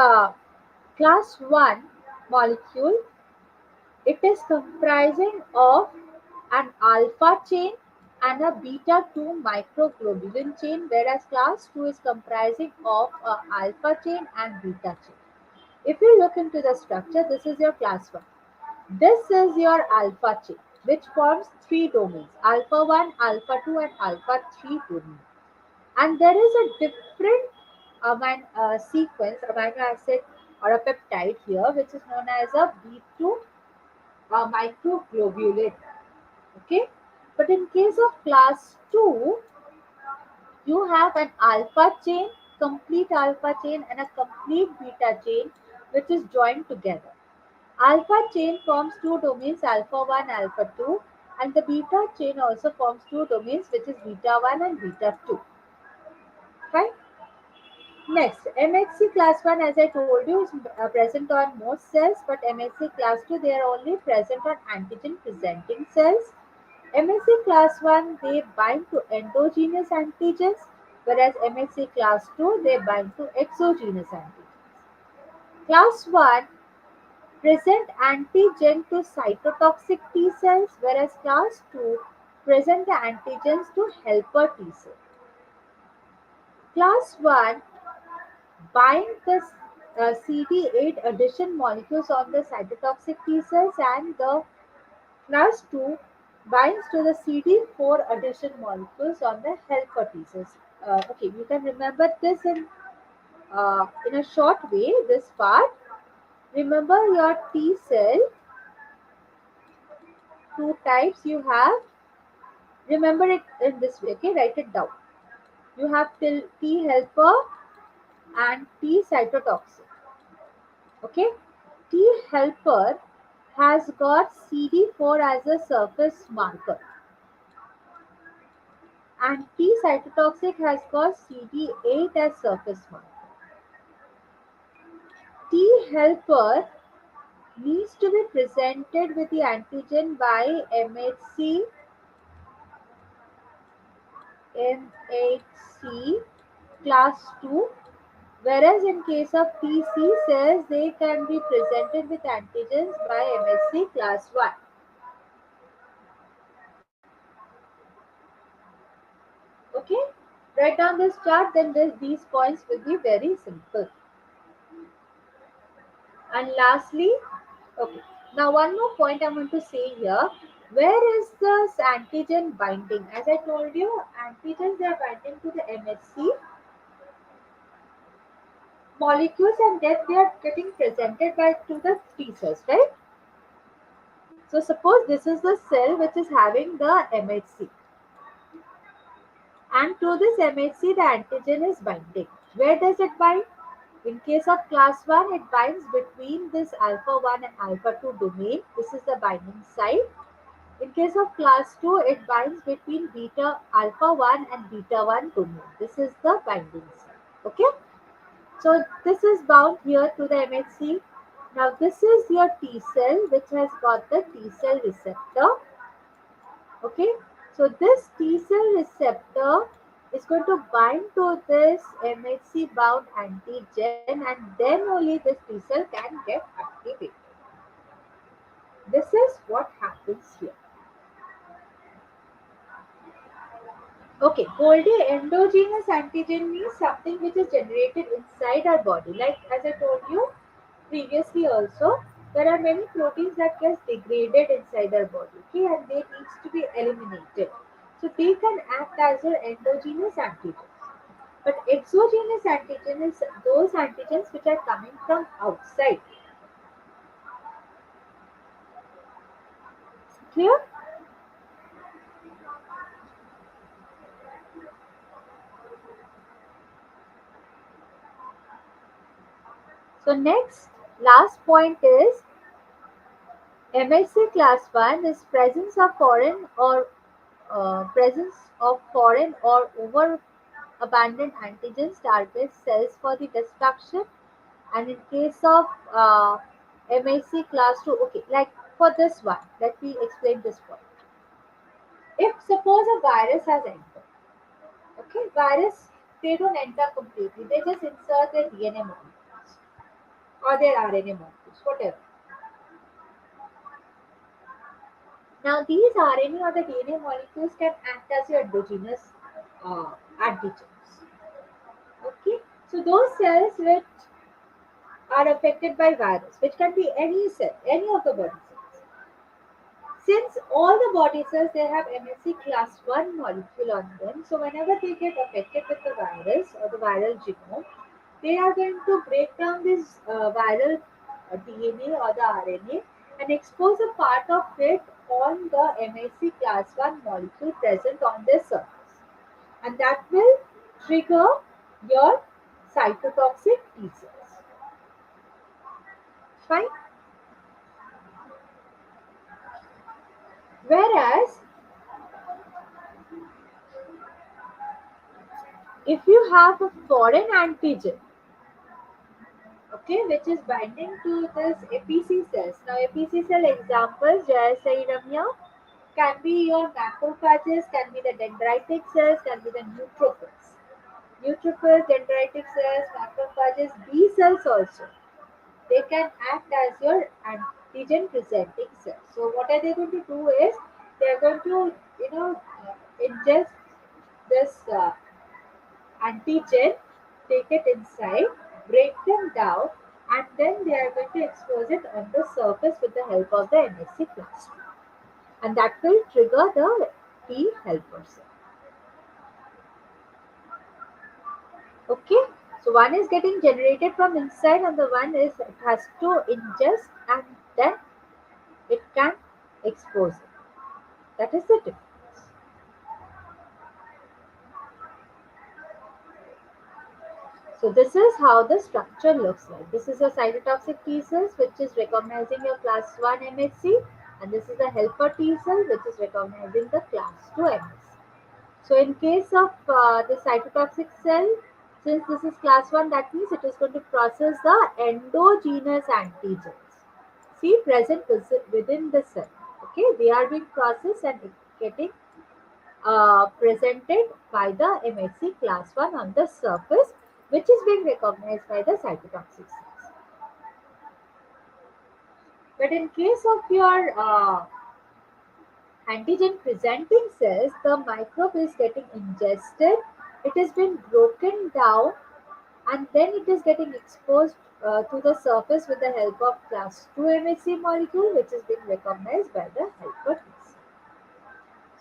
class 1 molecule, it is comprising of an alpha chain and a beta 2 microglobulin chain, whereas class 2 is comprising of a alpha chain and beta chain. If you look into the structure, this is your class 1. This is your alpha chain, which forms three domains, alpha 1, alpha 2, and alpha 3 domain. And there is a different amino acid or a peptide here, which is known as a B2 microglobulin. Okay, but in case of class 2, you have an alpha chain, complete alpha chain, and a complete beta chain, which is joined together. Alpha chain forms two domains, alpha 1, alpha 2, and the beta chain also forms two domains, which is beta 1 and beta 2. Right? Next, MHC class 1, as I told you, is present on most cells, but MHC class 2, they are only present on antigen presenting cells. MHC class 1, they bind to endogenous antigens, whereas MHC class 2, they bind to exogenous antigens. Class 1 present antigen to cytotoxic T cells, whereas class 2 present the antigens to helper T cells. Class 1 bind the CD8 addition molecules on the cytotoxic T cells, and the class 2 binds to the CD4 addition molecules on the helper T cells. Okay, you can remember this in a short way, this part. Remember your T cell, two types you have. Remember it in this way, okay? Write it down. You have T helper and T cytotoxic. Okay? T helper has got CD4 as a surface marker, and T cytotoxic has got CD8 as surface marker. T helper needs to be presented with the antigen by MHC class 2, whereas in case of TC cells, they can be presented with antigens by MHC class 1. Okay, write down this chart, then these points will be very simple. And lastly, okay, now one more point I want to say here. Where is this antigen binding? As I told you, antigens, they are binding to the MHC molecules, and then they are getting presented by to the T cells, right? So suppose this is the cell which is having the MHC, and to this MHC the antigen is binding. Where does it bind? In case of class 1, it binds between this alpha 1 and alpha 2 domain. This is the binding site. In case of class 2, it binds between beta alpha 1 and beta 1 domain. This is the binding site. Okay? So this is bound here to the MHC. Now this is your T cell which has got the T cell receptor. Okay, so this T cell receptor is going to bind to this MHC bound antigen, and then only this T cell can get activated. This is what happens here. Okay, Goldie, endogenous antigen means something which is generated inside our body. Like as I told you previously also, there are many proteins that get degraded inside our body, okay, and they needs to be eliminated. So they can act as your endogenous antigens. But exogenous antigen is those antigens which are coming from outside. Clear? So next, last point is MHC class 1 is presence of foreign or over abundant antigens target cells for the destruction. And in case of MHC class 2, okay, like for this one, let me explain this point. If suppose a virus has entered, okay, virus, they don't enter completely, they just insert their DNA molecules or their RNA molecules, whatever. Now these RNA or the DNA molecules can act as your endogenous antigens. Okay, so those cells which are affected by virus, which can be any cell, any of the body cells. Since all the body cells they have MHC class 1 molecule on them, so whenever they get affected with the virus or the viral genome, they are going to break down this viral DNA or the RNA and expose a part of it on the MHC class 1 molecule present on their surface. And that will trigger your cytotoxic T cells. Fine. Whereas if you have a foreign antigen, okay, which is binding to this APC cells. Now APC cell examples, Jaya Sai Ramya, can be your macrophages, can be the dendritic cells, can be the neutrophils. Neutrophils, dendritic cells, macrophages, B cells also. They can act as your antigen presenting cells. So what are they going to do is they are going to ingest this antigen, take it inside, break them down, and then they are going to expose it on the surface with the help of the MSC class 2. And that will trigger the T helper cell. Okay, so one is getting generated from inside and the one is it has to ingest and then it can expose it. That is the difference. So this is how the structure looks like. This is a cytotoxic T cells which is recognizing your class 1 MHC, and this is the helper T cell which is recognizing the class 2 MHC. So in case of the cytotoxic cell, since this is class 1, that means it is going to process the endogenous antigens. See, present within the cell. Okay, they are being processed and getting presented by the MHC class 1 on the surface, which is being recognized by the cytotoxic cells. But in case of your antigen presenting cells, the microbe is getting ingested, it has been broken down, and then it is getting exposed to the surface with the help of class 2 MHC molecule, which is being recognized by the helper T cell.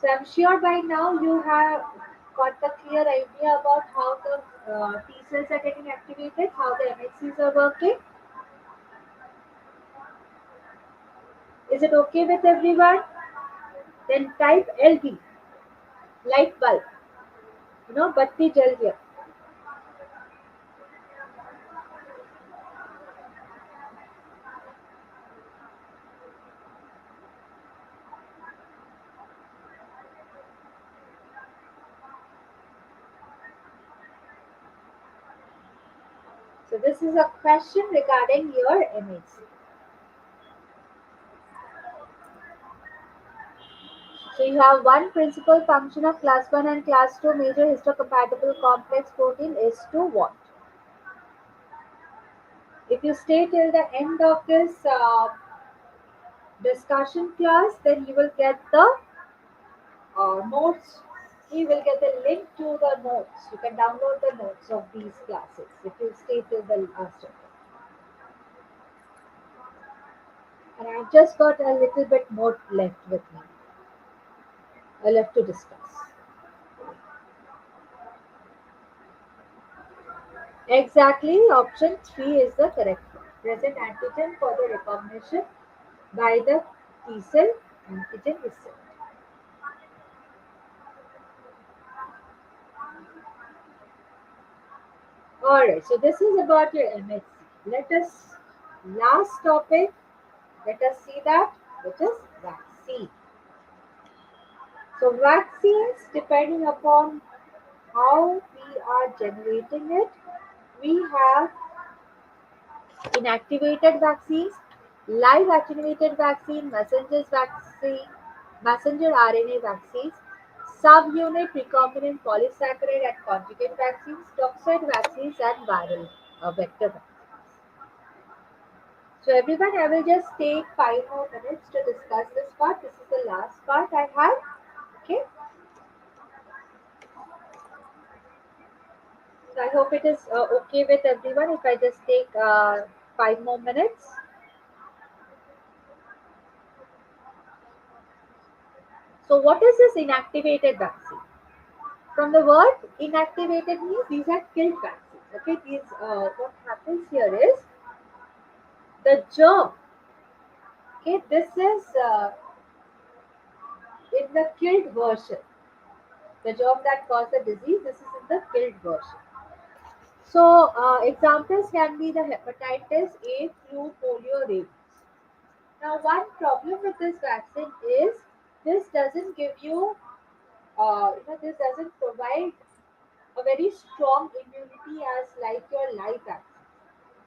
So I'm sure by now you have got the clear idea about how the T cells are getting activated, how the MHCs are working. Is it okay with everyone? Then type LB, light bulb, batti jal gaya. So this is a question regarding your MHC. So you have one principal function of class 1 and class 2 major histocompatible complex protein is to what? If you stay till the end of this discussion class, then you will get the notes. You will get the link to the notes. You can download the notes of these classes if you stay till the last of it. And I've just got a little bit more left with me. I left to discuss. Exactly, option 3 is the correct one. Present antigen for the recognition by the T cell antigen receptor. Alright, so this is about your MHC. Let us, last topic, let us see that, which is vaccine. So vaccines, depending upon how we are generating it, we have inactivated vaccines, live attenuated vaccine, messenger RNA vaccines, subunit recombinant polysaccharide and conjugate vaccines, toxoid vaccines, and viral vector vaccines. So everyone, I will just take 5 more minutes to discuss this part. This is the last part I have. Okay. So I hope it is okay with everyone if I just take 5 more minutes. So what is this inactivated vaccine? From the word inactivated means these are killed vaccines. Okay, these what happens here is the germ. Okay, this is in the killed version. The germ that caused the disease. This is in the killed version. So examples can be the hepatitis A, flu, polio, rabies. Now, one problem with this vaccine is this doesn't give you, this doesn't provide a very strong immunity as like your live vaccine.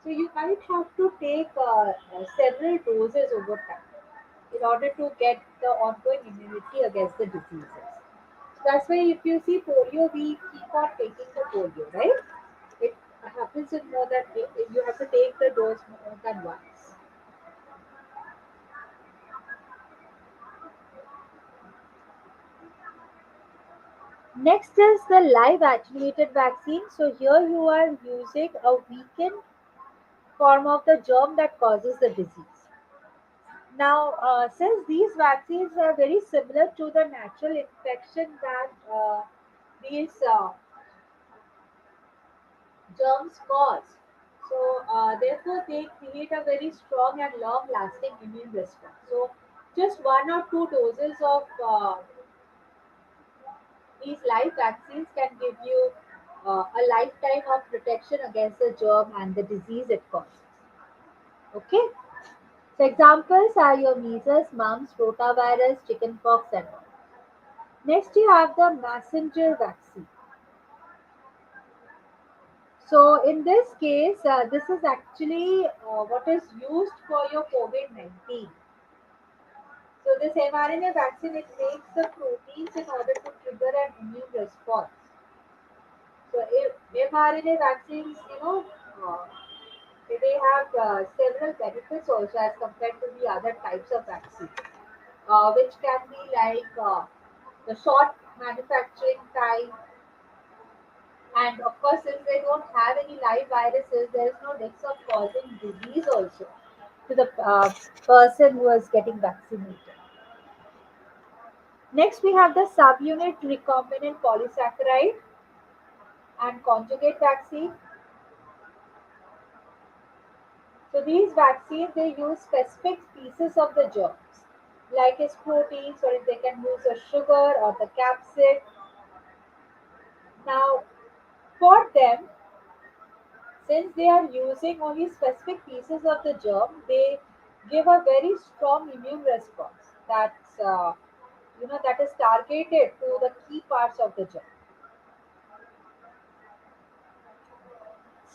So you might have to take several doses over time in order to get the ongoing immunity against the diseases. So that's why if you see polio, we keep on taking the polio, right? It happens in more than you have to take the dose more than once. Next is the live attenuated vaccine. So here you are using a weakened form of the germ that causes the disease. Now, since these vaccines are very similar to the natural infection that these germs cause, so therefore they create a very strong and long-lasting immune response. So, just 1 or 2 doses of these live vaccines can give you a lifetime of protection against the germ and the disease it causes. Okay. So examples are your measles, mumps, rotavirus, chickenpox, and all. Next, you have the messenger vaccine. So in this case, this is actually what is used for your COVID-19. So this mRNA vaccine, it makes the proteins in order to trigger an immune response. So if mRNA vaccines, uh, they have several benefits also as compared to the other types of vaccines, which can be like the short manufacturing time, and of course, since they don't have any live viruses, there is no risk of causing disease also to the person who is getting vaccinated. Next, we have the subunit recombinant polysaccharide and conjugate vaccine. So these vaccines, they use specific pieces of the germs, like its proteins, or they can use a sugar or the capsid. Now, for them, since they are using only specific pieces of the germ, they give a very strong immune response that is targeted to the key parts of the germ.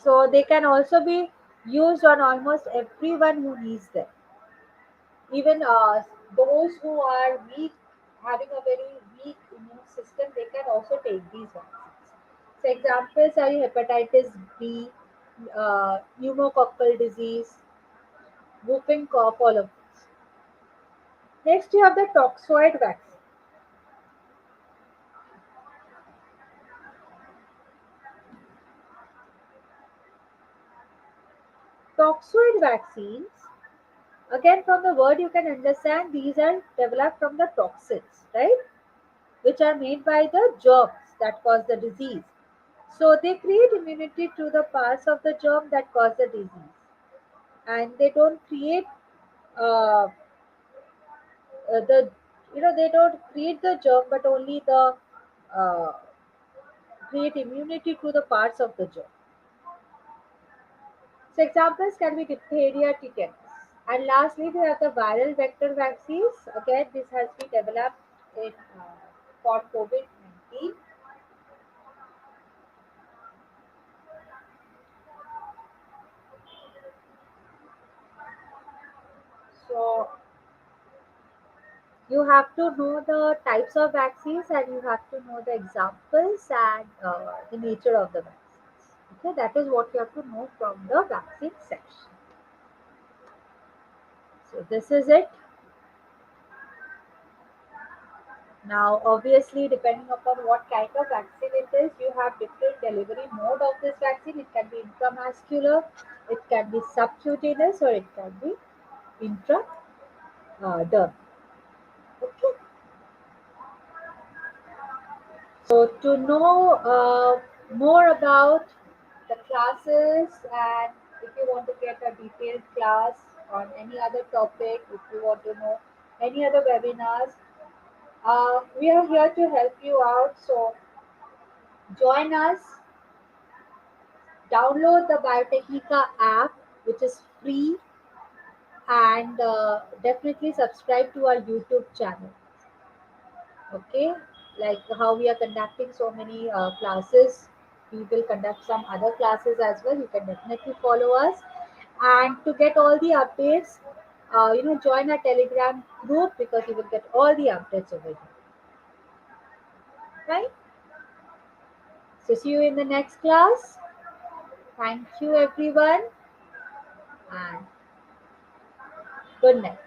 So they can also be used on almost everyone who needs them. Even those who are weak, having a very weak immune system, they can also take these vaccines. So examples are hepatitis B, pneumococcal disease, whooping cough, all of this. Next, you have the toxoid vaccine. Toxoid vaccines, again from the word you can understand, these are developed from the toxins, right? Which are made by the germs that cause the disease. So they create immunity to the parts of the germ that cause the disease, and they don't create uh, the they don't create the germ, but only the uh, create immunity to the parts of the germ. So examples can be diphtheria, tetanus. And lastly, we have the viral vector vaccines. Again, this has been developed in, for COVID-19. So you have to know the types of vaccines, and you have to know the examples and the nature of the vaccines. Okay, that is what you have to know from the vaccine section. So this is it. Now, obviously, depending upon what kind of vaccine it is, you have different delivery mode of this vaccine. It can be intramuscular, it can be subcutaneous, or it can be intradermal. Okay. So, to know more about the classes, and if you want to get a detailed class on any other topic, if you want to know any other webinars, we are here to help you out. So, join us. Download the BioTecNika app, which is free, and definitely subscribe to our YouTube channel. Okay, like how we are conducting so many classes, we will conduct some other classes as well. You can definitely follow us, and to get all the updates, join our Telegram group because you will get all the updates over here. Right? So see you in the next class. Thank you, everyone, and good night.